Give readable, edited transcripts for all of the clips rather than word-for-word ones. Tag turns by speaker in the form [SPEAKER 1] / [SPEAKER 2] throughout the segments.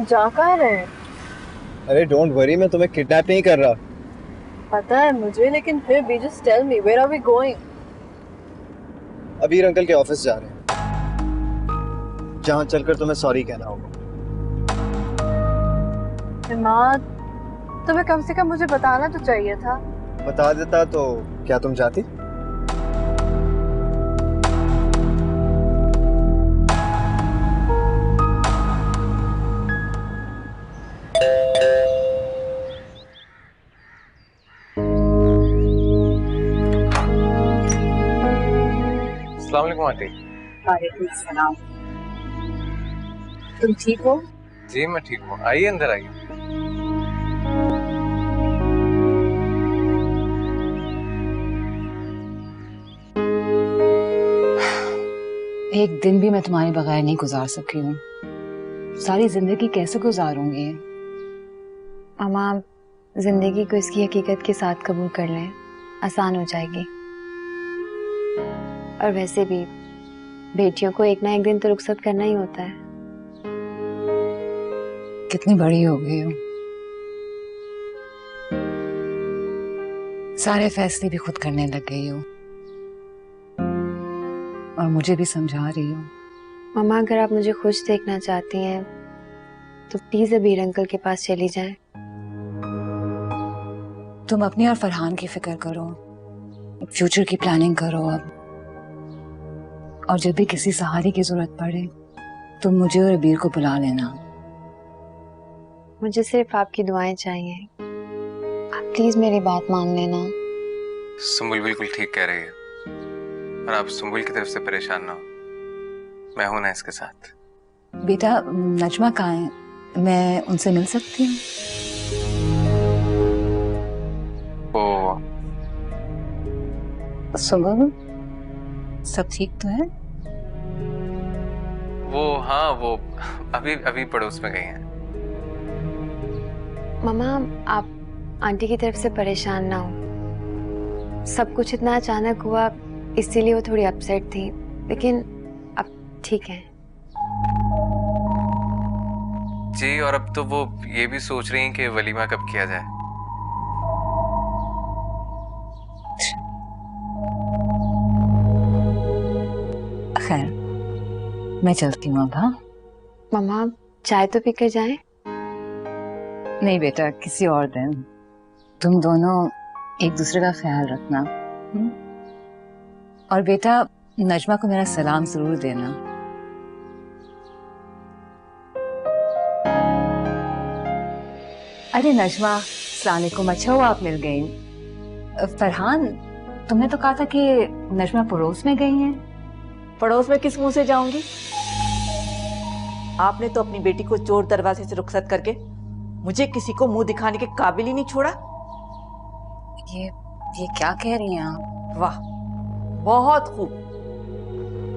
[SPEAKER 1] जा कहाँ रहे हैं?
[SPEAKER 2] अरे डोंट वरी, मैं तुम्हें किडनैप नहीं कर रहा।
[SPEAKER 1] पता है मुझे, लेकिन फिर भी just tell me where are we going?
[SPEAKER 2] Abir uncle के ऑफिस जा रहे हैं, जहाँ चलकर तुम्हें सॉरी कहना होगा।
[SPEAKER 1] इमाद, तुम्हें कम से कम मुझे बताना तो चाहिए था।
[SPEAKER 2] बता देता तो क्या तुम जाती?
[SPEAKER 3] अस्सलाम वालेकुम आंटी।
[SPEAKER 1] वालेकुम सलाम। तुम ठीक हो?
[SPEAKER 3] जी मैं ठीक हूँ, आइए अंदर आइए।
[SPEAKER 4] एक दिन भी मैं तुम्हारे बगैर नहीं गुजार सकी हूँ। सारी जिंदगी कैसे गुजारूंगी?
[SPEAKER 5] मामा, जिंदगी को इसकी हकीकत के साथ कबूल कर लें, आसान हो जाएगी। और वैसे भी बेटियों को एक ना एक दिन तो रुखसत करना ही होता है।
[SPEAKER 4] कितनी बड़ी हो गई हूँ, सारे फैसले भी खुद करने लग गई हूँ और मुझे भी समझा रही हूँ।
[SPEAKER 5] मामा, अगर आप मुझे खुश देखना चाहती हैं तो प्लीज अबीर अंकल के पास चली जाएं।
[SPEAKER 4] तुम अपनी और फरहान की फिक्र करो, फ्यूचर की प्लानिंग करो अब। और जब भी किसी सहारे की जरूरत पड़े तुम मुझे और अबीर को बुला लेना।
[SPEAKER 5] मुझे सिर्फ आपकी दुआएं चाहिए। आप प्लीज मेरी बात मान लेना।
[SPEAKER 3] सुम्बुल बिल्कुल ठीक कह रही है, और आप सुम्बुल की तरफ से परेशान ना हो, मैं हूं ना इसके साथ।
[SPEAKER 4] बेटा नजमा कहाँ है? मैं उनसे मिल सकती हूँ?
[SPEAKER 3] वो
[SPEAKER 4] सुबह सब ठीक तो है?
[SPEAKER 3] हाँ वो अभी अभी पड़ोस में गई हैं।
[SPEAKER 5] मामा, आप आंटी की तरफ से परेशान ना हो। सब कुछ इतना अचानक हुआ, इसीलिए वो थोड़ी अपसेट थी, लेकिन अब ठीक है।
[SPEAKER 3] जी, और अब तो वो ये भी सोच रही हैं कि वलीमा कब किया जाए।
[SPEAKER 4] खैर मैं चलती हूँ अब। हाँ
[SPEAKER 5] मामा, चाय तो पीकर जाएं।
[SPEAKER 4] नहीं बेटा, किसी और दिन। तुम दोनों एक दूसरे का ख्याल रखना। हम्म? और बेटा नजमा को मेरा सलाम जरूर देना। अरे नजमा, अस्सलाम वालेकुम, अच्छा हुआ आप मिल गई। फरहान, तुमने तो कहा था कि नजमा पड़ोस में गई हैं।
[SPEAKER 6] पड़ोस में किस मुंह से जाऊंगी? आपने तो अपनी बेटी को चोर दरवाजे से रुखसत करके मुझे किसी को मुंह दिखाने के काबिल ही नहीं छोड़ा।
[SPEAKER 4] ये क्या कह रही हैं आप?
[SPEAKER 6] वाह, बहुत खूब।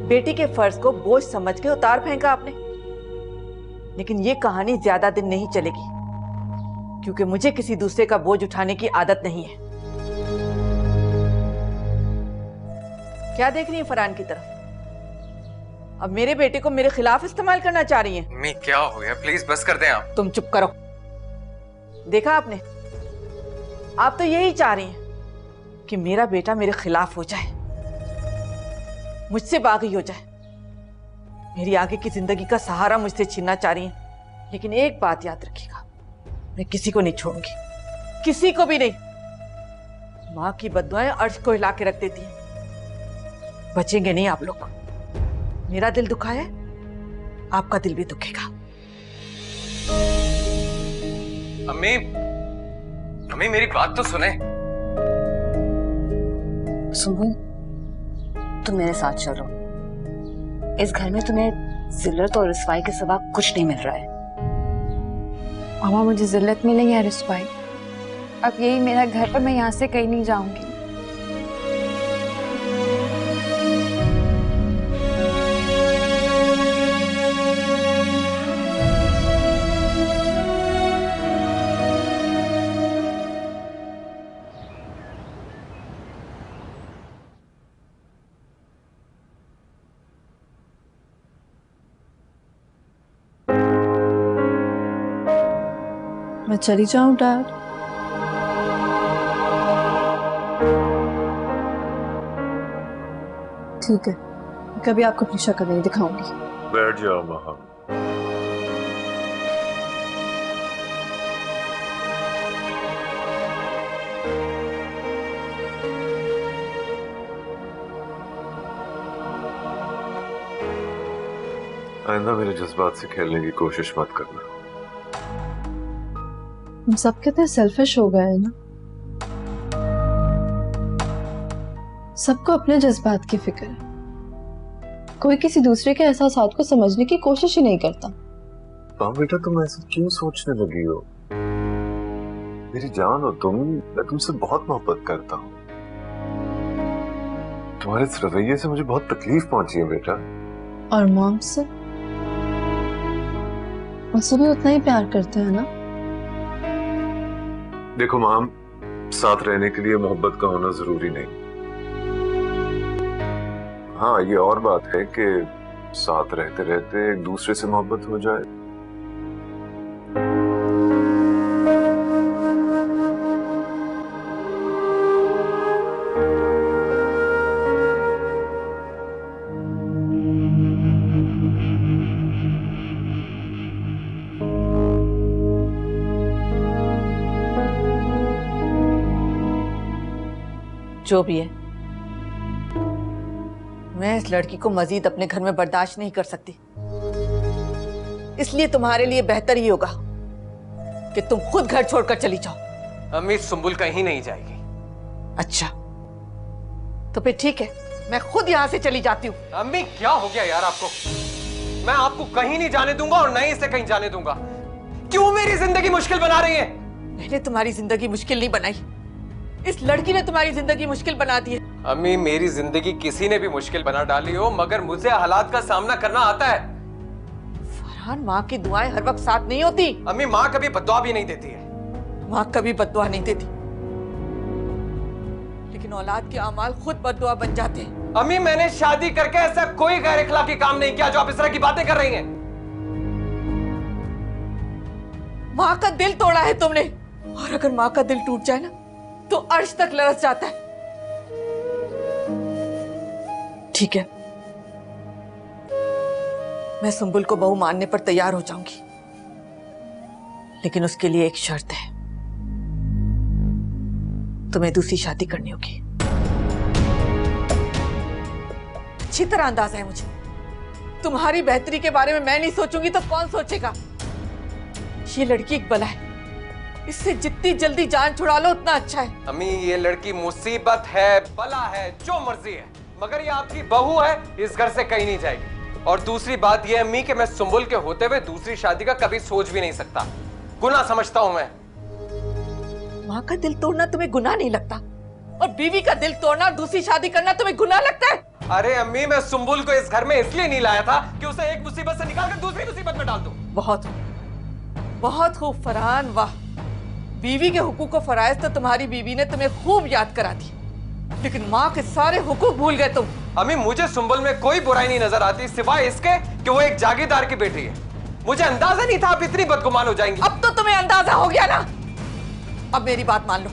[SPEAKER 6] बेटी के फर्ज को बोझ समझ के उतार फेंका आपने। लेकिन ये कहानी ज्यादा दिन नहीं चलेगी, क्योंकि मुझे किसी दूसरे का बोझ उठाने की आदत नहीं है। क्या देख रही है फरहान की तरफ? अब मेरे बेटे को मेरे खिलाफ इस्तेमाल करना चाह रही हैं।
[SPEAKER 3] मम्मी क्या हो गया, प्लीज बस कर दें आप।
[SPEAKER 6] तुम चुप करो। देखा आपने, आप तो यही चाह रही हैं कि मेरा बेटा मेरे खिलाफ हो जाए, मुझसे बागी हो जाए, मेरी आगे की जिंदगी का सहारा मुझसे छीनना चाह रही हैं। लेकिन एक बात याद रखिएगा, मैं किसी को नहीं छोड़ूंगी, किसी को भी नहीं। मां की बद्दुआएं अर्श को हिला के रख देती हैं। बचेंगे नहीं आप लोग। मेरा दिल दुखा है, आपका दिल भी दुखेगा।
[SPEAKER 3] अम्मी, अम्मी मेरी बात तो सुने।
[SPEAKER 4] सुबह तुम मेरे साथ चलो। इस घर में तुम्हें जिल्लत और रुसवाई के सिवा कुछ नहीं मिल रहा है।
[SPEAKER 5] मामा, मुझे जिल्लत मिले या रुसवाई, अब यही मेरा घर, पर मैं यहाँ से कहीं नहीं जाऊंगी।
[SPEAKER 1] मैं चली जाऊं डैड? ठीक है, कभी आपको अपनी शक्ल नहीं दिखाऊंगी।
[SPEAKER 7] बैठ जाओ महा। आइंदा मेरे जज्बात से खेलने की कोशिश मत करना।
[SPEAKER 1] हम सब कितने सेल्फिश हो गए हैं ना। सबको अपने जज्बात की फिक्र है, कोई किसी दूसरे के एहसासात को समझने की कोशिश ही नहीं करता।
[SPEAKER 7] हाँ बेटा, तुम ऐसा क्यों सोचने लगी हो? मेरी जान हो तुम, मैं तुमसे बहुत मोहब्बत करता हूँ। तुम्हारे इस रवैये से मुझे बहुत तकलीफ पहुंची है बेटा।
[SPEAKER 1] और मॉम से? मुझसे भी उतना ही प्यार करते हैं ना?
[SPEAKER 7] देखो माम, साथ रहने के लिए मोहब्बत का होना जरूरी नहीं। हाँ, ये और बात है कि साथ रहते रहते एक दूसरे से मोहब्बत हो जाए।
[SPEAKER 6] जो भी है, मैं इस लड़की को मजीद अपने घर में बर्दाश्त नहीं कर सकती। इसलिए तुम्हारे लिए बेहतर ही होगा कि तुम खुद घर छोड़कर चली जाओ।
[SPEAKER 3] अम्मी, सुंबुल कहीं नहीं जाएगी।
[SPEAKER 6] अच्छा, तो फिर ठीक है, मैं खुद यहाँ से चली जाती हूँ।
[SPEAKER 3] अम्मी, क्या हो गया यार आपको? मैं आपको कहीं नहीं जाने दूंगा और नहीं इसे कहीं जाने दूंगा। क्यों मेरी जिंदगी मुश्किल बना रही है?
[SPEAKER 6] मैंने तुम्हारी जिंदगी मुश्किल नहीं बनाई, इस लड़की ने तुम्हारी जिंदगी मुश्किल बना दी है।
[SPEAKER 3] अम्मी, मेरी जिंदगी किसी ने भी मुश्किल बना डाली हो, मगर मुझे हालात का सामना करना आता है।
[SPEAKER 6] फरहान, माँ की दुआएं हर वक्त साथ नहीं होती।
[SPEAKER 3] अम्मी, माँ कभी बद्दुआ भी नहीं देती है।
[SPEAKER 6] माँ कभी बद्दुआ नहीं देती, लेकिन औलाद के अमाल खुद बद्दुआ बन जाते हैं।
[SPEAKER 3] अम्मी, मैंने शादी करके ऐसा कोई गैर इखलाकी काम नहीं किया जो आप इस तरह की बातें कर रही हैं।
[SPEAKER 6] माँ का दिल तोड़ा है तुमने, और अगर माँ का दिल टूट जाए ना तो अर्श तक लरस जाता है। ठीक है, मैं सुंबुल को बहू मानने पर तैयार हो जाऊंगी, लेकिन उसके लिए एक शर्त है, तुम्हें दूसरी शादी करनी होगी। अच्छी तरह अंदाजा है मुझे, तुम्हारी बेहतरी के बारे में मैं नहीं सोचूंगी तो कौन सोचेगा? ये लड़की एक बला है, इससे जितनी जल्दी जान छुड़ा लो उतना अच्छा है।
[SPEAKER 3] अम्मी, ये लड़की मुसीबत है, बला है, जो मर्जी है, मगर ये आपकी बहू है, इस घर से कहीं नहीं जाएगी। और दूसरी बात ये अम्मी कि मैं सुंबुल के होते हुए दूसरी शादी का कभी सोच भी नहीं सकता। गुनाह समझता हूं मैं।
[SPEAKER 6] माँ का दिल तोड़ना तुम्हें गुनाह नहीं लगता, और बीवी का दिल तोड़ना और दूसरी शादी करना तुम्हें गुनाह लगता है?
[SPEAKER 3] अरे अम्मी, मैं सुंबुल को इस घर में इसलिए नहीं लाया था कि उसे एक मुसीबत से निकालकर दूसरी मुसीबत में डाल दूं। बहुत खूब फरहान, वाह। बीवी के हुकूक को फराइज तो तुम्हारी बीवी ने तुम्हें खूब याद करा दी, लेकिन माँ के सारे हुकूक भूल गए तुम। अम्मी, मुझे सुंबुल में कोई बुराई नहीं नजर आती सिवाय इसके कि वो एक जागीरदार की बेटी है। मुझे अंदाजा नहीं था आप इतनी बदगुमान हो जाएंगी।
[SPEAKER 6] अब तो तुम्हें अंदाजा हो गया ना। अब मेरी बात मान लो,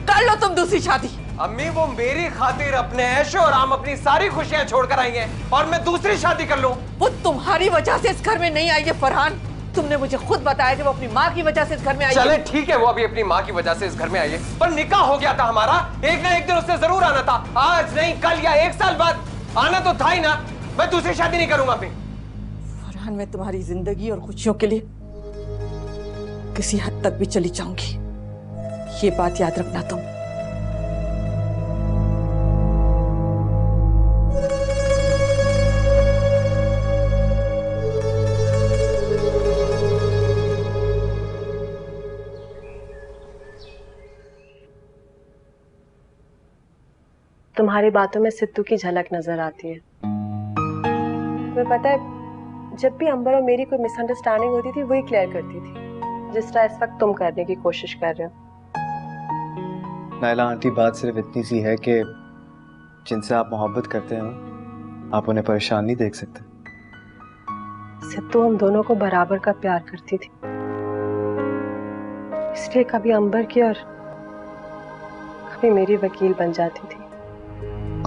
[SPEAKER 6] कर लो तुम दूसरी शादी।
[SPEAKER 3] अम्मी, वो मेरी खातिर अपने ऐशो और आम अपनी सारी खुशियां छोड़कर आई हैं, और मैं दूसरी शादी कर लूं?
[SPEAKER 6] वो तुम्हारी वजह से इस घर में नहीं आई है फरहान। तुमने मुझे खुद बताया कि वो अपनी माँ की वजह से इस घर में आई है।
[SPEAKER 3] चले ठीक है, वो अभी अपनी माँ की वजह से इस घर में आई है, पर निकाह हो गया था हमारा। एक ना एक दिन उससे जरूर आना था, आज नहीं कल या एक साल बाद आना तो था ही ना। मैं दूसरी शादी नहीं करूंगा अभी।
[SPEAKER 6] फरहान, मैं तुम्हारी जिंदगी और खुशियों के लिए किसी हद तक भी चली जाऊंगी, ये बात याद रखना तुम।
[SPEAKER 1] तुम्हारी बातों में सिद्धू की झलक नजर आती है। तुम्हें पता है, जब भी अंबर और मेरी कोई मिसअंडरस्टैंडिंग होती थी वही क्लियर करती थी, जिस तरह इस वक्त तुम करने की कोशिश कर रहे हो।
[SPEAKER 2] नायला आंटी, बात सिर्फ इतनी सी है कि जिनसे आप मोहब्बत करते हैं ना, आप उन्हें परेशान नहीं देख सकते।
[SPEAKER 1] सिद्धू हम दोनों को बराबर का प्यार करती थी, इसलिए कभी अंबर की और कभी मेरी वकील बन जाती थी।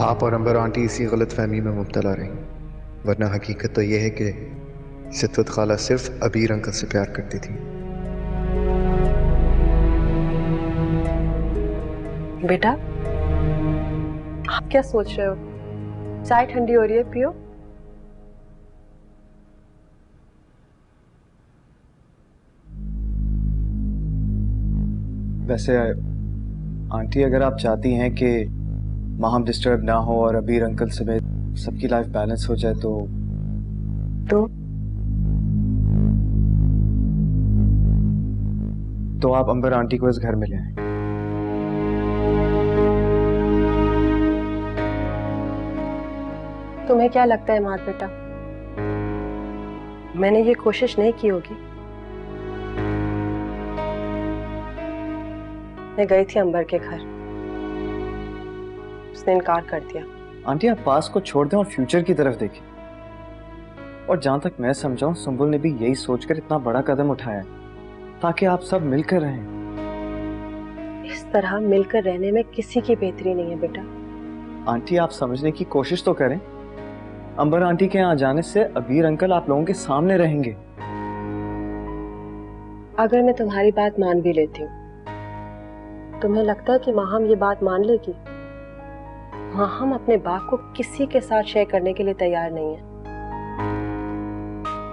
[SPEAKER 2] आप और अंबर आंटी इसी गलतफहमी में मुब्तला रही, वरना हकीकत तो यह है कि सितवत खाला सिर्फ अबीर अंकल से प्यार करती थी।
[SPEAKER 1] बेटा, आप क्या सोच रहे हो? चाय ठंडी हो रही है, पियो।
[SPEAKER 2] वैसे आंटी, अगर आप चाहती हैं कि माहम डिस्टर्ब ना हो और अबीर अंकल समेत सबकी लाइफ बैलेंस हो जाए तो आप अंबर आंटी को इस घर में ले आए।
[SPEAKER 1] तुम्हें क्या लगता है मात बेटा, मैंने ये कोशिश नहीं की होगी? मैं गई थी अंबर के घर, उसने इनकार कर दिया।
[SPEAKER 2] आंटी, आप पास को छोड़ दें और फ्यूचर की तरफ देखें। और जहां तक मैं समझाऊं, सुंबुल ने भी यही सोचकर इतना बड़ा कदम उठाया है ताकि आप सब मिलकर रहें।
[SPEAKER 1] इस तरह मिलकर रहने में किसी की बेहतरी नहीं है बेटा।
[SPEAKER 2] आंटी, आप समझने की कोशिश तो करें। अंबर आंटी के यहाँ जाने से अबीर अंकल आप लोगों के सामने रहेंगे।
[SPEAKER 1] अगर मैं तुम्हारी बात मान भी लेती हूँ, तुम्हें लगता है कि माहम ये बात मान लेगी? माहम अपने बाप को किसी के साथ शेयर करने के लिए तैयार नहीं है।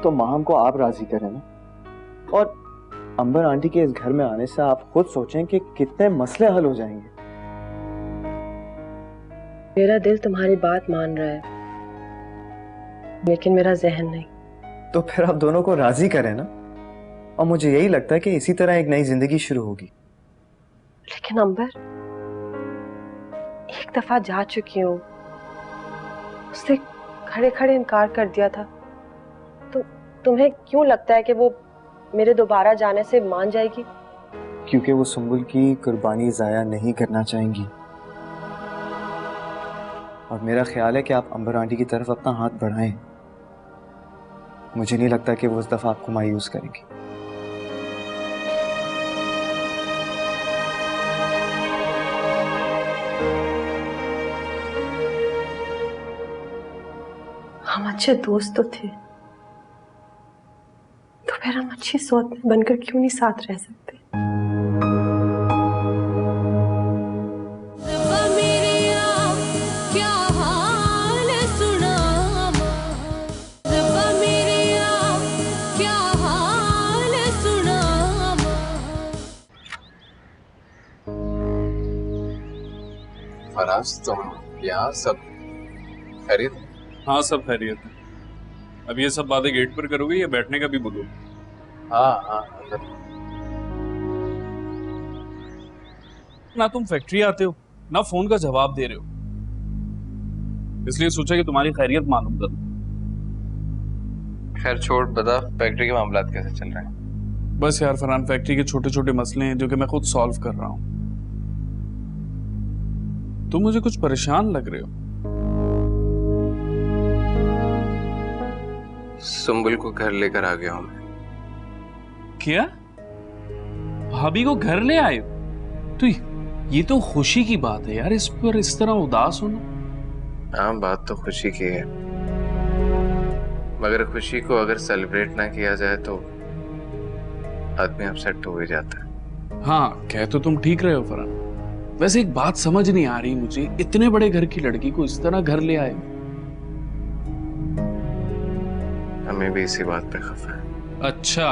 [SPEAKER 2] तो माहम को आप राजी करें ना। और अंबर आंटी के इस घर में आने से आप खुद सोचें कि कितने मसले हल हो जाएंगे।
[SPEAKER 1] मेरा दिल तुम्हारी बात मान रहा है, लेकिन मेरा जहन नहीं।
[SPEAKER 2] तो फिर आप दोनों को राजी करें ना। और मुझे यही लगता है कि इसी तरह एक नई जिंदगी शुरू होगी।
[SPEAKER 1] लेकिन अंबर, एक दफा जा चुकी हूँ, उसने खड़े खड़े इनकार कर दिया था, तो तुम्हें क्यों लगता है कि वो मेरे दोबारा जाने से मान जाएगी?
[SPEAKER 2] क्योंकि वो सुंबुल की कुर्बानी जाया नहीं करना चाहेंगी। और मेरा ख्याल है कि आप अंबर आंटी की तरफ अपना हाथ बढ़ाएं। मुझे नहीं लगता कि वो इस दफा आपको मायूस करेंगी।
[SPEAKER 1] हम अच्छे दोस्त तो थे, तो फिर हम अच्छी सोच बनकर क्यों नहीं साथ रह सकते?
[SPEAKER 7] फराज, तुम यहाँ सब खैरियत?
[SPEAKER 8] हाँ, सब खैरियत है। अब ये सब बातें गेट पर करोगे या बैठने का भी बोलोगे?
[SPEAKER 7] हाँ,
[SPEAKER 8] ना तुम फैक्ट्री आते हो, ना फोन का जवाब दे रहे हो, इसलिए सोचा कि तुम्हारी खैरियत मालूम करूं।
[SPEAKER 9] खैर छोड़, बता फैक्ट्री के मामलात कैसे चल रहे हैं?
[SPEAKER 8] बस यार फरहान, फैक्ट्री के छोटे छोटे मसले हैं जो कि मैं खुद सॉल्व कर रहा हूँ। तुम मुझे कुछ परेशान लग रहे हो।
[SPEAKER 9] सुंबुल को घर लेकर आ गया हूं मैं।
[SPEAKER 8] क्या? भाभी को घर ले आए हो? तो ये तो खुशी की बात है यार, इस पर इस तरह उदास होना।
[SPEAKER 9] हाँ, बात तो खुशी की है, मगर खुशी को अगर सेलिब्रेट ना किया जाए तो आदमी अपसेट हो ही जाता है।
[SPEAKER 8] हाँ, कह तो तुम ठीक रहे हो फरहान। वैसे एक बात समझ नहीं आ रही मुझे, इतने बड़े घर की लड़की को इस तरह घर ले आए।
[SPEAKER 9] हमें भी इसी बात पे खफा है।
[SPEAKER 8] अच्छा,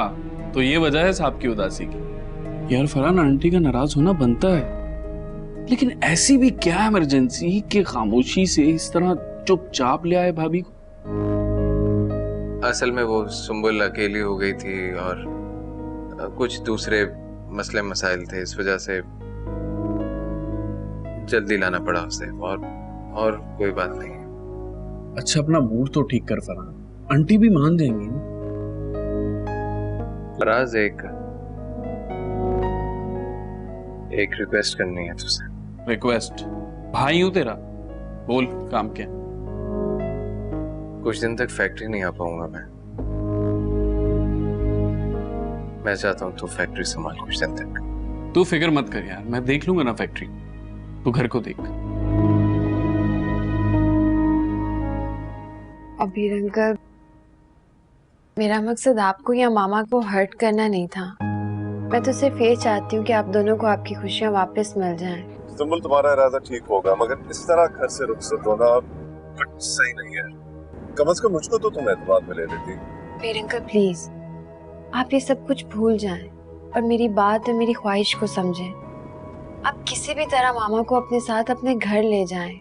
[SPEAKER 8] तो ये वजह है साहब की उदासी की। यार फरहान, आंटी का नाराज होना बनता है, लेकिन ऐसी भी क्या इमरजेंसी कि खामोशी से इस तरह चुपचाप ले आए भाभी को?
[SPEAKER 9] असल में वो सुंबुल अकेली हो गई थी और कुछ दूसरे मसले मसाइल थे, इस वजह से जल्दी लाना पड़ा उसे, और कोई बात नहीं है।
[SPEAKER 8] अच्छा, अपना मूड तो ठीक कर फरहान, आंटी भी मान जाएंगी ना।
[SPEAKER 9] फराज, एक रिक्वेस्ट करनी है तुझसे।
[SPEAKER 8] रिक्वेस्ट? भाई हूं तेरा, बोल, काम क्या?
[SPEAKER 9] कुछ दिन तक फैक्ट्री नहीं आ पाऊंगा मैं चाहता हूं तू फैक्ट्री संभाल कुछ दिन तक।
[SPEAKER 8] तू फिक्र मत कर यार, मैं देख लूंगा ना फैक्ट्री, तू घर को देख।
[SPEAKER 5] अबीर अंकल, मेरा मकसद आपको या मामा को हर्ट करना नहीं था। मैं तो सिर्फ ये चाहती हूँ कि आप दोनों को आपकी खुशियाँ वापस मिल जाएं।
[SPEAKER 7] सुंबुल, तुम्हारा इरादा ठीक होगा, मगर इस तरह घर से रुखसत होना कुछ सही नहीं है। कम से कम मुझको तो तुम एतमाद में ले लेती।
[SPEAKER 5] अबीर अंकल प्लीज, आप ये सब कुछ भूल जाएं और मेरी बात और मेरी ख्वाहिश को समझें। आप किसी भी तरह मामा को अपने साथ अपने घर ले जाएं।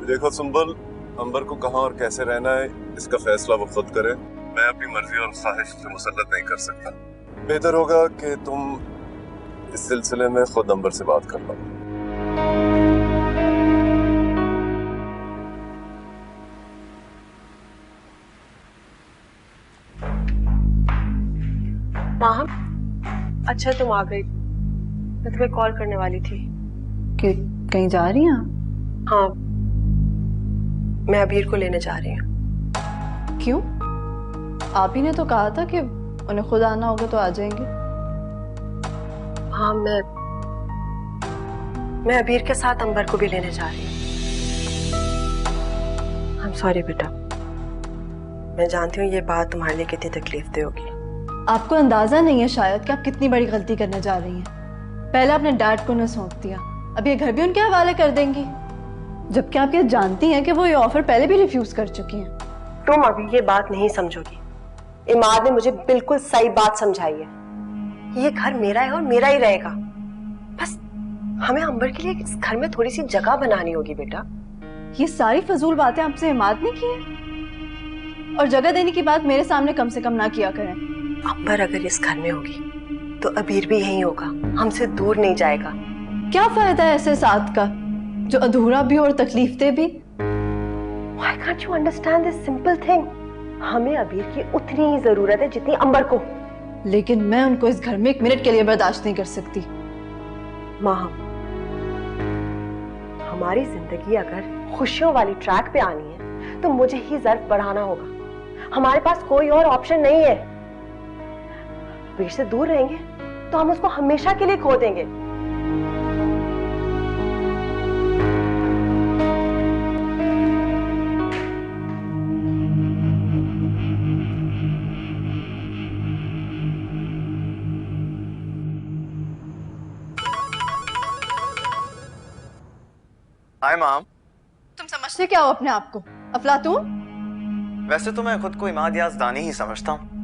[SPEAKER 7] देखो सुंबुल, अंबर को कहाँ और कैसे रहना है इसका फैसला वो खुद करे। मैं अपनी मर्जी और ख्वाहिश से मुसल्लत नहीं कर सकता। बेहतर होगा कि तुम इस सिलसिले में खुद अंबर से बात कर लो।
[SPEAKER 1] माँ, अच्छा तुम आ गई। मैं तुम्हें कॉल करने वाली थी।
[SPEAKER 4] कि कहीं जा रही हैं?
[SPEAKER 1] हाँ, मैं अबीर को लेने जा रही हूँ।
[SPEAKER 10] क्यों? आप ही ने तो कहा था कि उन्हें खुद आना होगा तो आ जाएंगे।
[SPEAKER 1] हाँ, मैं अबीर के साथ अंबर को भी लेने जा रही हूँ। I'm sorry बेटा, मैं जानती हूँ ये बात तुम्हारे लिए कितनी तकलीफ दे होगी।
[SPEAKER 10] आपको अंदाजा नहीं है शायद कि आप कितनी बड़ी गलती करने जा रही हैं। पहले अपने डैड को उन्हें सौंप दिया, अब ये घर भी उनके हवाले कर देंगी, जबकि आप ये जानती हैं कि वो ये ऑफर पहले भी रिफ्यूज कर चुकी हैं।
[SPEAKER 1] तुम अभी ये बात नहीं समझोगी। इमाद ने मुझे बिल्कुल सही बात समझाई है। ये घर मेरा है और मेरा ही रहेगा। बस हमें अंबर के लिए इस घर में थोड़ी सी जगह बनानी होगी बेटा।
[SPEAKER 10] ये सारी फजूल बातें आपसे इमाद ने की है, और जगह देने की बात मेरे सामने कम से कम ना किया करें।
[SPEAKER 1] अंबर अगर इस घर में होगी तो अबीर भी यहीं होगा, हमसे दूर नहीं जाएगा।
[SPEAKER 10] क्या फायदा है ऐसे साथ का जो अधूरा भी और तकलीफदेह भी?
[SPEAKER 1] Why can't you understand this simple thing? हमें अबीर की उतनी ही जरूरत है जितनी अंबर को।
[SPEAKER 10] लेकिन मैं उनको इस घर में एक मिनट के लिए बर्दाश्त नहीं कर सकती।
[SPEAKER 1] माँ, हमारी जिंदगी अगर खुशियों वाली ट्रैक पे आनी है तो मुझे ही ज़र्फ बढ़ाना होगा। हमारे पास कोई और ऑप्शन नहीं है। अबीर से दूर रहेंगे तो हम उसको हमेशा के लिए खो देंगे।
[SPEAKER 2] Hi mom.
[SPEAKER 10] तुम समझते क्या हो अपने आप को? अफलातून?
[SPEAKER 2] वैसे तो मैं खुद को इमाद याज़दानी ही समझता हूँ।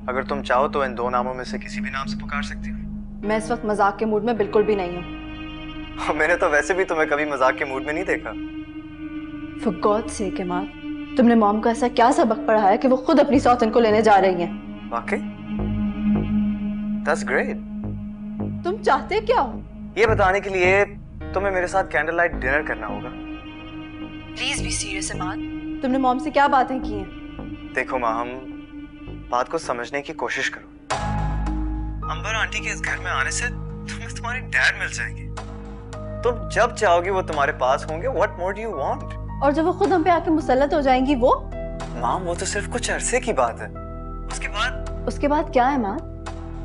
[SPEAKER 2] अगर तुम चाहो तो इन दो नामों में से किसी भी नाम से पुकार सकती हो।
[SPEAKER 10] मैं इस वक्त मजाक के मूड में बिल्कुल भी नहीं हूँ।
[SPEAKER 2] मैंने तो वैसे भी तुम्हें कभी मजाक के मूड में नहीं देखा।
[SPEAKER 10] For God's sake, इमाद, तुमने मॉम को ऐसा क्या सबक पढ़ाया कि वो खुद अपनी सौतन को लेने जा रही हैं?
[SPEAKER 2] वाकई? That's great।
[SPEAKER 10] तुम चाहते क्या हो?
[SPEAKER 2] ये बताने के लिए तुम्हें मेरे साथ कैंडल लाइट डिनर करना होगा।
[SPEAKER 10] Please be serious Imad. तुमने मॉम से क्या बातें की हैं?
[SPEAKER 2] देखो माँ, हम बात को समझने की कोशिश करो। अंबर आंटी के इस घर में आने से तुम्हें तुम्हारे डैड मिल जाएंगे। तुम जब चाहोगी वो तुम्हारे पास होंगे। What more do you want?
[SPEAKER 10] और जब वो खुद हम पे आके मुसल्लत हो जाएंगी वो?
[SPEAKER 2] माँ, वो तो सिर्फ कुछ अरसे की बात है। उसके बाद
[SPEAKER 10] क्या है माँ?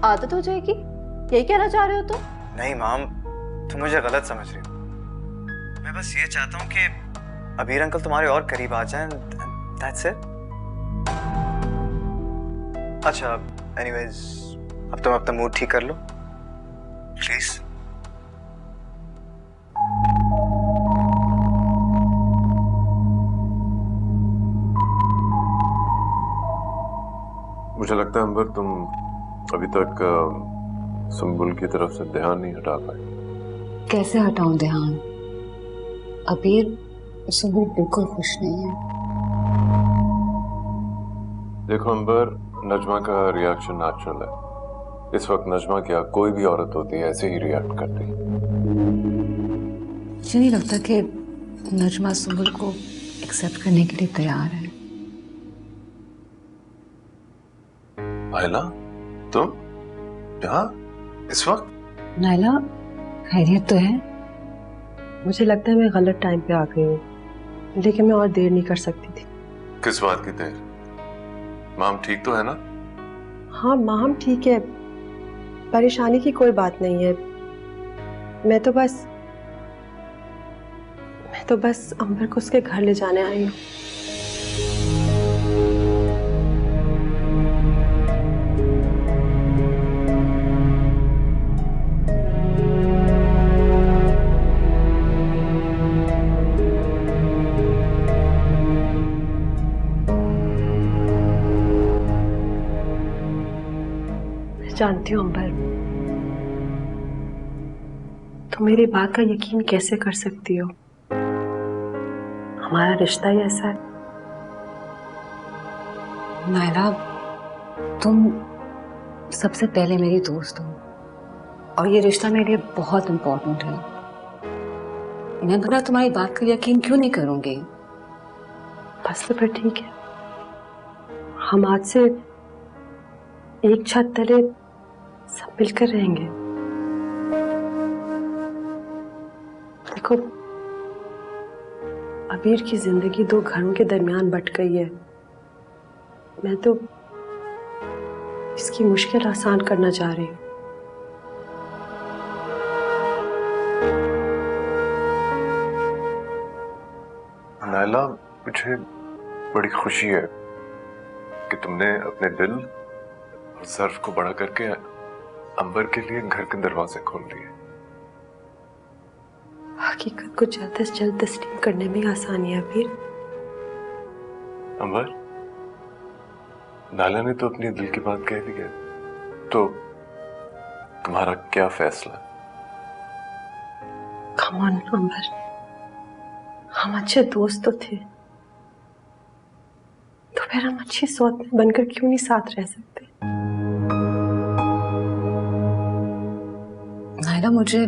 [SPEAKER 10] आदत हो जाएगी? यही कहना चाह रहे हो तुम?
[SPEAKER 2] नहीं माम, तुम मुझे गलत समझ रही हो। मैं बस ये चाहता हूँ कि अबीर अंकल तुम्हारे और करीब आ जाएं। That's it। अच्छा, एनीवेज, अब तुम अपना मूड ठीक कर लो प्लीज।
[SPEAKER 7] मुझे लगता है अंबर, तुम अभी तक सुंबुल की तरफ से ध्यान नहीं हटा पाए।
[SPEAKER 4] कैसे हटाऊं ध्यान? अबीर सुबह बिल्कुल खुश नहीं है।
[SPEAKER 7] देखो अंबर, नजमा का रिएक्शन नेचुरल है। इस वक्त नजमा क्या कोई भी औरत होती है ऐसे ही रिएक्ट करती है।
[SPEAKER 4] मुझे नहीं लगता कि नजमा सुबह को एक्सेप्ट करने के लिए तैयार है।
[SPEAKER 7] नायला, तुम यहाँ इस वक्त?
[SPEAKER 4] नायला, खैरियत तो है?
[SPEAKER 1] मुझे लगता है मैं गलत टाइम पे आ गई हूँ, लेकिन मैं और देर नहीं कर सकती थी।
[SPEAKER 7] किस बात की देर? माम ठीक तो है ना?
[SPEAKER 1] हाँ माम ठीक है, परेशानी की कोई बात नहीं है। मैं तो बस अंबर को उसके घर ले जाने आई हूँ। मैं जानती हूँ अंबर, तुम मेरी बात का यकीन कैसे कर सकती हो? हमारा रिश्ता ही ऐसा है।
[SPEAKER 4] नायला, तुम सबसे पहले मेरी दोस्त हो और ये रिश्ता मेरे लिए बहुत इम्पोर्टेंट है। मैं भला तुम्हारी बात का यकीन क्यों नहीं करूंगी?
[SPEAKER 1] बस तो फिर ठीक है, हम आज से एक छत तले सब मिलकर रहेंगे। देखो, अबीर की जिंदगी दो घरों के दरमियान बट गई है। मैं तो इसकी मुश्किल आसान करना चाह रही हूँ।
[SPEAKER 7] नायला, मुझे बड़ी खुशी है कि तुमने अपने दिल और ज़र्फ को बड़ा करके अंबर के लिए घर के दरवाजे खोल दिए।
[SPEAKER 1] हकीकत को जल्द से जल्द तस्लीम करने में आसानी है अबीर।
[SPEAKER 7] अंबर, नायला ने तो अपनी दिल की बात कह दी है, तो तुम्हारा क्या फैसला?
[SPEAKER 1] कम ऑन अंबर, हम अच्छे दोस्त तो थे, तो फिर हम अच्छी सौतेन बनकर क्यों नहीं साथ रह सकते?
[SPEAKER 4] नायला, मुझे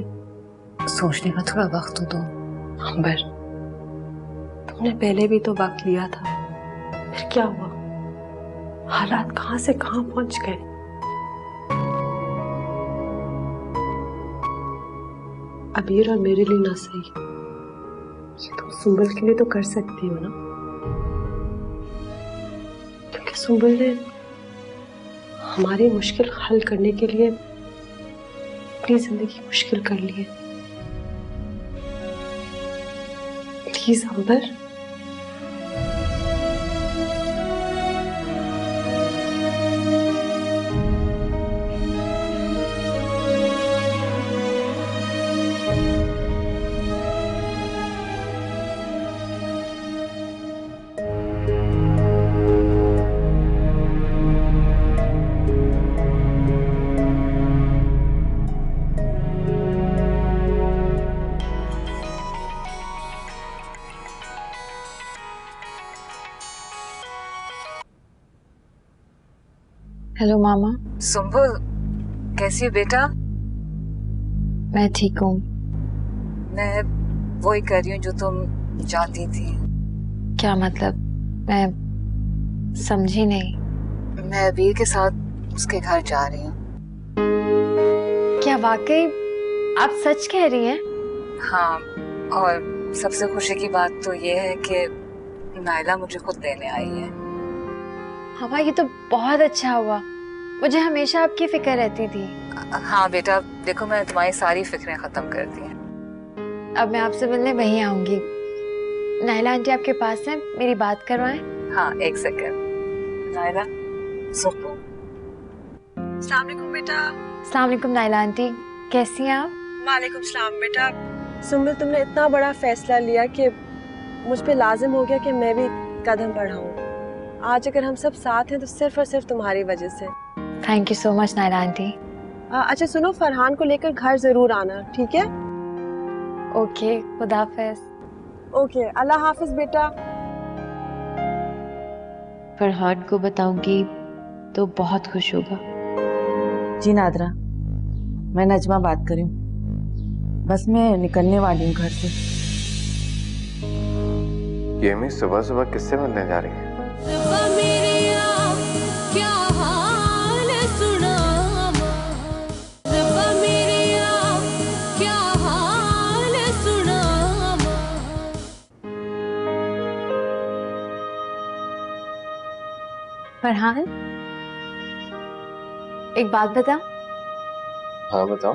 [SPEAKER 4] सोचने का थोड़ा वक्त दो।
[SPEAKER 1] अंबर, तुमने पहले भी तो वक्त लिया था, फिर क्या हुआ? हालात कहां से कहां पहुंच गए। अबीर और मेरे लिए ना सही, ये तुम सुंबल के लिए तो कर सकती हो ना, क्योंकि सुंबल ने हमारी मुश्किल हल करने के लिए अपनी जिंदगी मुश्किल कर ली है। प्लीज अंबर,
[SPEAKER 5] हेलो मामा।
[SPEAKER 4] सुंबुल, कैसी हो बेटा?
[SPEAKER 5] मैं ठीक हूँ।
[SPEAKER 4] मैं वही कर रही हूँ जो तुम चाहती थी।
[SPEAKER 5] क्या मतलब? मैं समझी नहीं।
[SPEAKER 4] मैं अबीर के साथ उसके घर जा रही हूँ।
[SPEAKER 5] क्या वाकई आप सच कह रही हैं?
[SPEAKER 4] हाँ, और सबसे खुशी की बात तो ये है कि नायला मुझे खुद लेने आई है।
[SPEAKER 5] हवा, ये तो बहुत अच्छा हुआ। मुझे हमेशा आपकी फिक्र रहती थी।
[SPEAKER 4] हाँ बेटा, देखो मैं तुम्हारी सारी फिक्रें खत्म कर दी हैं।
[SPEAKER 5] अब मैं आपसे मिलने वहीं आऊंगी। नायला आंटी आपके पास है, मेरी बात करवाएं।
[SPEAKER 4] हाँ, एक सेकंड। नायला, सुनो।
[SPEAKER 1] अस्सलाम वालेकुम बेटा।
[SPEAKER 5] अस्सलाम वालेकुम नायला आंटी, कैसी हैं आप?
[SPEAKER 1] वालेकुम सलाम बेटा। सुंबल, तुमने इतना बड़ा फैसला लिया कि मुझ पे लाजिम हो गया कि मैं भी कदम बढ़ाऊं। आज अगर हम सब साथ हैं तो सिर्फ और सिर्फ तुम्हारी वजह से।
[SPEAKER 5] Thank you so much Naila aunty.
[SPEAKER 1] अच्छा सुनो, फरहान को लेकर घर जरूर आना, ठीक है?
[SPEAKER 5] ओके, खुदा हाफिज।
[SPEAKER 1] ओके, अल्लाह हाफिज बेटा।
[SPEAKER 5] फरहान को बताऊंगी तो बहुत खुश होगा।
[SPEAKER 6] जी नादरा, मैं नजमा बात कर रही हूँ। बस मैं निकलने वाली हूँ घर से।
[SPEAKER 9] ये सुबह सुबह किससे मिलने जा रही है?
[SPEAKER 5] फरहान, एक बात बता।
[SPEAKER 9] हाँ बताओ।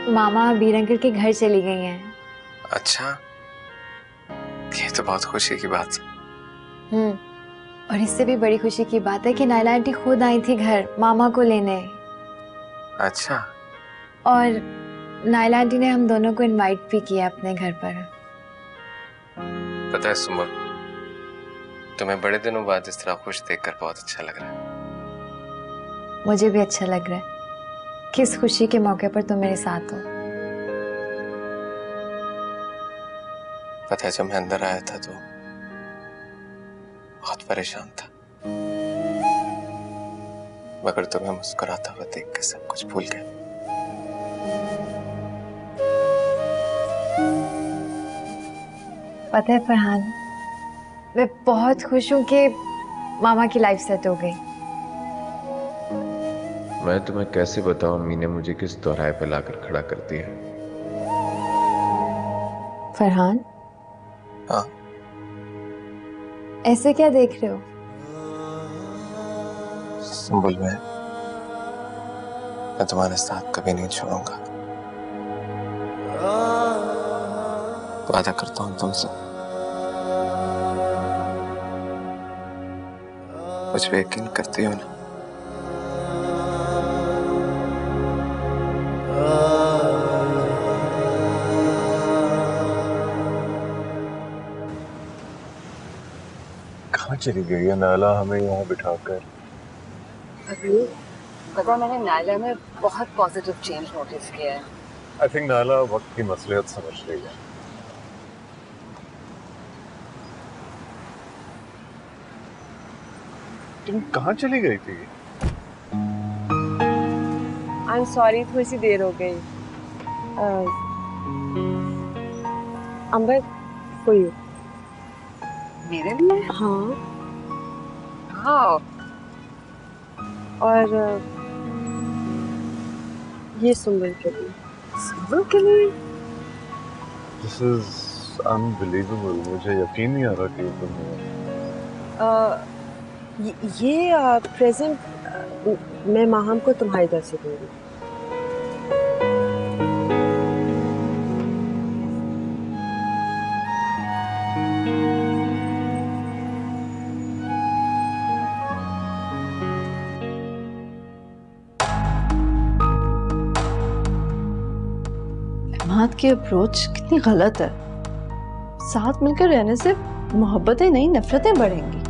[SPEAKER 5] मामा बीर अंकल के घर चली गई हैं।
[SPEAKER 9] अच्छा, ये तो बहुत खुशी की बात है।
[SPEAKER 5] और इससे भी बड़ी खुशी की बात है कि नायला आंटी खुद आई थी घर मामा को लेने।
[SPEAKER 9] अच्छा।
[SPEAKER 5] और नायला आंटी ने हम दोनों को इनवाइट भी किया अपने घर पर।
[SPEAKER 9] पता है सुमन, तुम्हें बड़े दिनों बाद इस तरह खुश देखकर बहुत अच्छा लग रहा है।
[SPEAKER 5] मुझे भी अच्छा लग रहा है। किस खुशी के मौके पर तुम मेरे साथ हो।
[SPEAKER 9] पता है, जब मैं अंदर आया था तो बहुत परेशान था, मगर तुम्हें मुस्कुराता हुआ देख के सब कुछ भूल गया।
[SPEAKER 5] पता है फरहान, मैं बहुत खुश हूँ कि मामा की लाइफ सेट हो गई।
[SPEAKER 9] मैं तुम्हें कैसे बताऊं मीने मुझे किस दोराहे पे लाकर खड़ा कर दिया।
[SPEAKER 5] फरहान,
[SPEAKER 9] हाँ,
[SPEAKER 5] ऐसे क्या देख रहे हो?
[SPEAKER 9] सुंबुल, मैं तुम्हारे साथ कभी नहीं छोड़ूंगा। वादा करता हूं तुमसे। मुझ पे यकीन करती हो ना?
[SPEAKER 7] कहाँ चली गई है नायला हमें यहाँ बिठाकर?
[SPEAKER 4] अभी पता, मैंने नायला में बहुत पॉजिटिव चेंज नोटिस किया है।
[SPEAKER 7] आई थिंक नायला वक्त की मसलियत समझ रही है। तुम कहाँ चली गई थी?
[SPEAKER 1] आई एम सॉरी, थोड़ी सी देर हो गई। अंबर, फॉर यू।
[SPEAKER 4] मेरे लिए?
[SPEAKER 1] हाँ।
[SPEAKER 4] हाँ।
[SPEAKER 1] और ये सुंबल के लिए। सुंबल के लिए?
[SPEAKER 7] This is unbelievable. मुझे यकीन नहीं आ रहा कि तुम
[SPEAKER 1] ये प्रेजेंट मैं माहम को तुम्हारी तरफ से दूंगी।
[SPEAKER 10] इमाद की अप्रोच कितनी गलत है। साथ मिलकर रहने से मोहब्बतें नहीं, नफरतें बढ़ेंगी।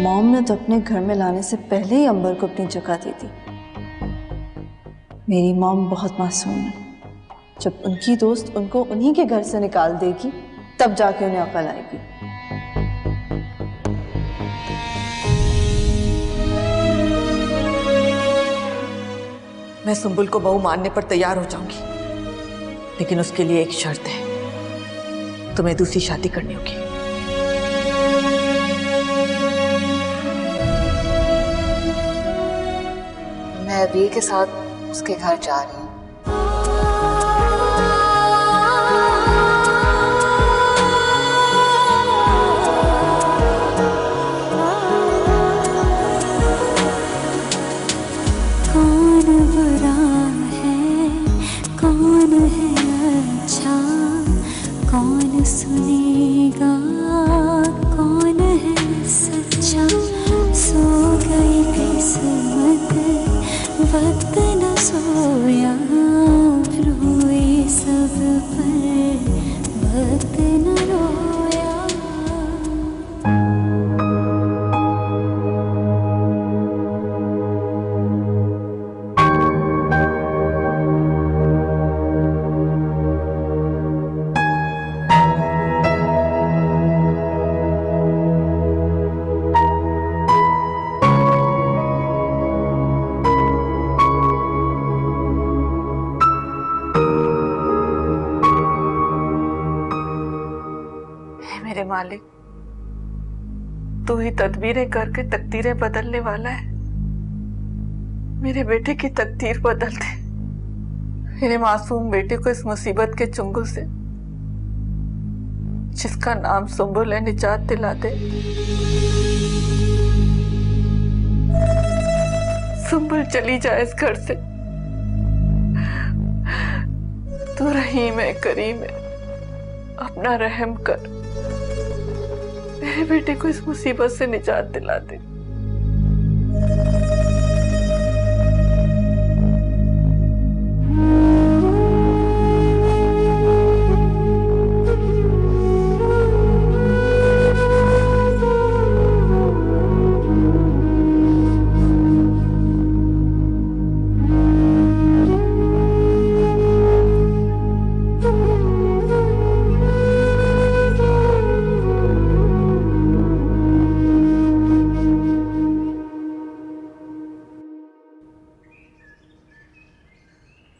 [SPEAKER 10] मॉम ने तो अपने घर में लाने से पहले ही अंबर को अपनी जगह दी थी। मेरी मॉम बहुत मासूम है। जब उनकी दोस्त उनको उन्हीं के घर से निकाल देगी तब जाके उन्हें अकल आएगी।
[SPEAKER 6] मैं सुंबुल को बहू मानने पर तैयार हो जाऊंगी, लेकिन उसके लिए एक शर्त है, तुम्हें दूसरी शादी करनी होगी।
[SPEAKER 4] मैं अबीर के साथ उसके घर जा रही हूँ।
[SPEAKER 11] कौन बुरा है, कौन है अच्छा, कौन सुनेगा, कौन है सच्चा। सो गई किस्मत, वक्त न सोया।
[SPEAKER 6] मेरे मालिक, तू ही तदबीरें करके तकदीरें बदलने वाला है। मेरे बेटे की तकदीर बदल दे, मेरे मासूम बेटे को इस मुसीबत के चुंगल से जिसका नाम सुंबुल है निजात दिला दे। सुंबुल चली जाए इस घर से। तू रहीम है, करीम है, अपना रहम कर, मेरे बेटे को इस मुसीबत से निजात दिला दे।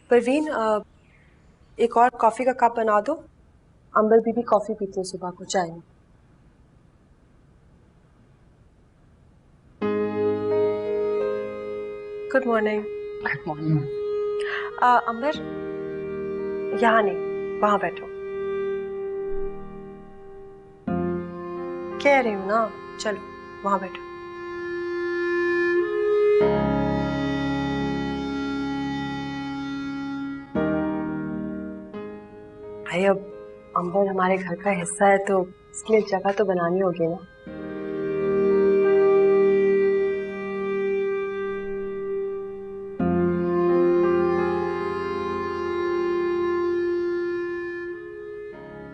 [SPEAKER 1] परवीन, एक और कॉफी का कप बना दो। अंबर बीबी कॉफी पीती है सुबह को, चाय में। Good morning.
[SPEAKER 4] Good morning.
[SPEAKER 1] Amber, यहाँ नहीं, वहां बैठो। कह रही हूँ ना, चलो वहां बैठो। भाई, अब अंबर हमारे घर का हिस्सा है तो इसके लिए जगह तो बनानी होगी ना।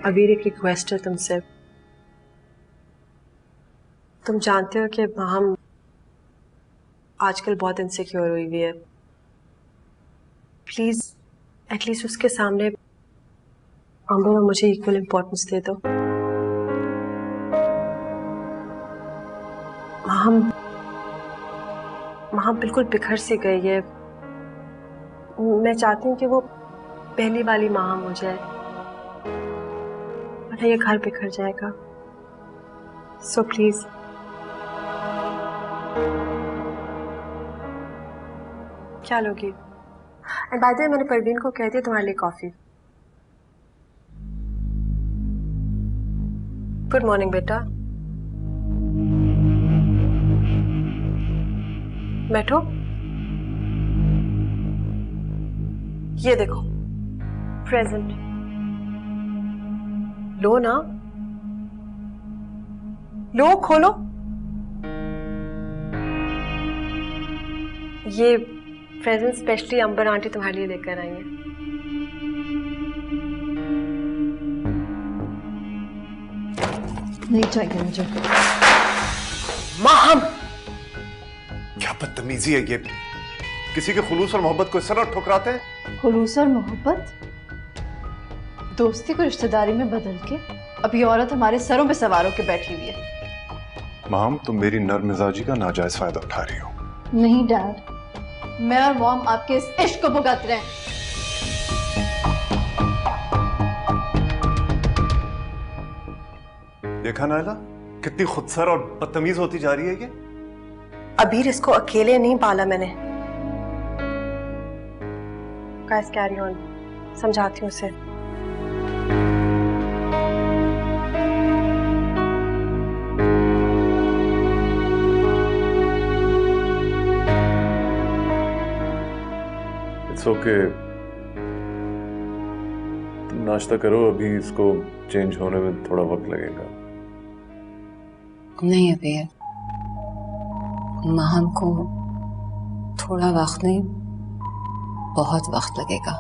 [SPEAKER 1] अबीर, एक रिक्वेस्ट है तुमसे। तुम जानते हो कि हम आजकल बहुत इनसिक्योर हुई हुई है। प्लीज एटलीस्ट उसके सामने अंबर और मुझे इक्वल इम्पोर्टेंस दे दो। माँ बिल्कुल बिखर सी गई है। मैं चाहती हूँ कि वो पहली वाली माँ हो जाए, वरना ये घर बिखर जाएगा। So please. क्या लोगी? एंड बाय द वे, मैंने परवीन को कह दिया तुम्हारे लिए कॉफी। गुड मॉर्निंग बेटा, बैठो। ये देखो प्रेजेंट, लो ना, लो, खोलो। ये प्रेजेंट स्पेशली अंबर आंटी तुम्हारे लिए लेकर आई है।
[SPEAKER 10] नहीं चाहिए मुझे।
[SPEAKER 1] माँ,
[SPEAKER 7] क्या बदतमीजी है ये। किसी के खुलूस और मोहब्बत को इस तरह ठुकराते हैं।
[SPEAKER 10] खुलूस और मोहब्बत दोस्ती को रिश्तेदारी में बदल के अब ये औरत हमारे सरों पे सवार होकर बैठी हुई है।
[SPEAKER 7] माम, तुम मेरी नर्म मिजाजी का नाजायज फायदा उठा रही हो।
[SPEAKER 10] नहीं डैड, मैं और मॉम आपके इस इश्क को भुगत रहे हैं।
[SPEAKER 7] देखा नायला, कितनी खुदसर और बदतमीज होती जा रही है ये।
[SPEAKER 1] अबीर, इसको अकेले नहीं पाला मैंने। गाइस, कैरी ऑन, समझाती हूँ उसे।
[SPEAKER 7] इट्स ओके, तुम नाश्ता करो, अभी इसको चेंज होने में थोड़ा वक्त लगेगा।
[SPEAKER 4] नहीं अबीर, महम को थोड़ा वक्त नहीं, बहुत वक्त लगेगा।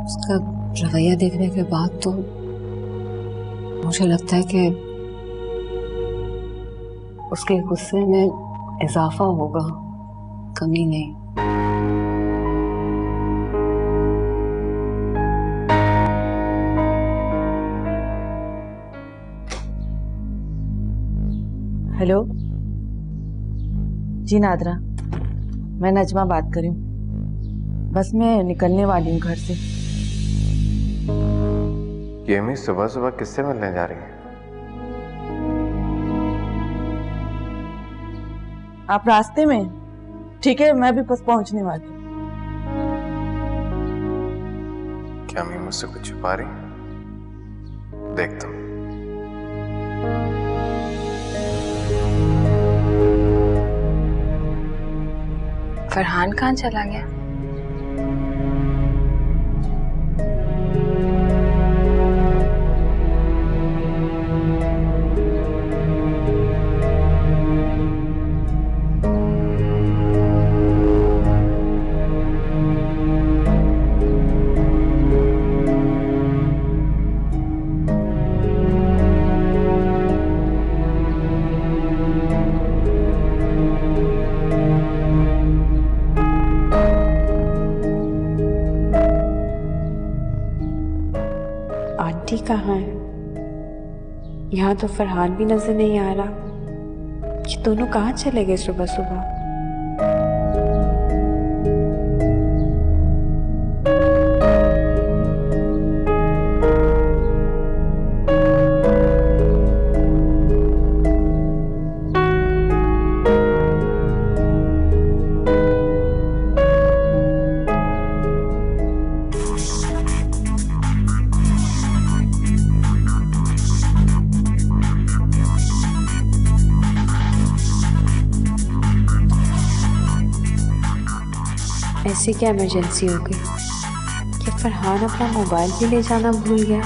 [SPEAKER 4] उसका रवैया देखने के बाद तो मुझे लगता है कि उसके गुस्से में इजाफा होगा, कमी नहीं।
[SPEAKER 6] हेलो जी नादरा, मैं नजमा बात कर रही हूँ। बस मैं निकलने वाली हूँ घर से।
[SPEAKER 9] ये अम्मी सुबह सुबह किससे मिलने जा रही हैं?
[SPEAKER 6] आप रास्ते में? ठीक है, मैं भी बस पहुंचने वाली हूँ।
[SPEAKER 9] क्या अम्मी मुझसे कुछ छुपा रही? देखता हूँ।
[SPEAKER 5] फरहान कहाँ चला गया? आंटी कहाँ है? यहाँ तो फरहान भी नजर नहीं आ रहा। ये दोनों कहाँ चले गए सुबह सुबह? ऐसी क्या इमरजेंसी हो गई कि फरहान अपना मोबाइल भी ले जाना भूल गया?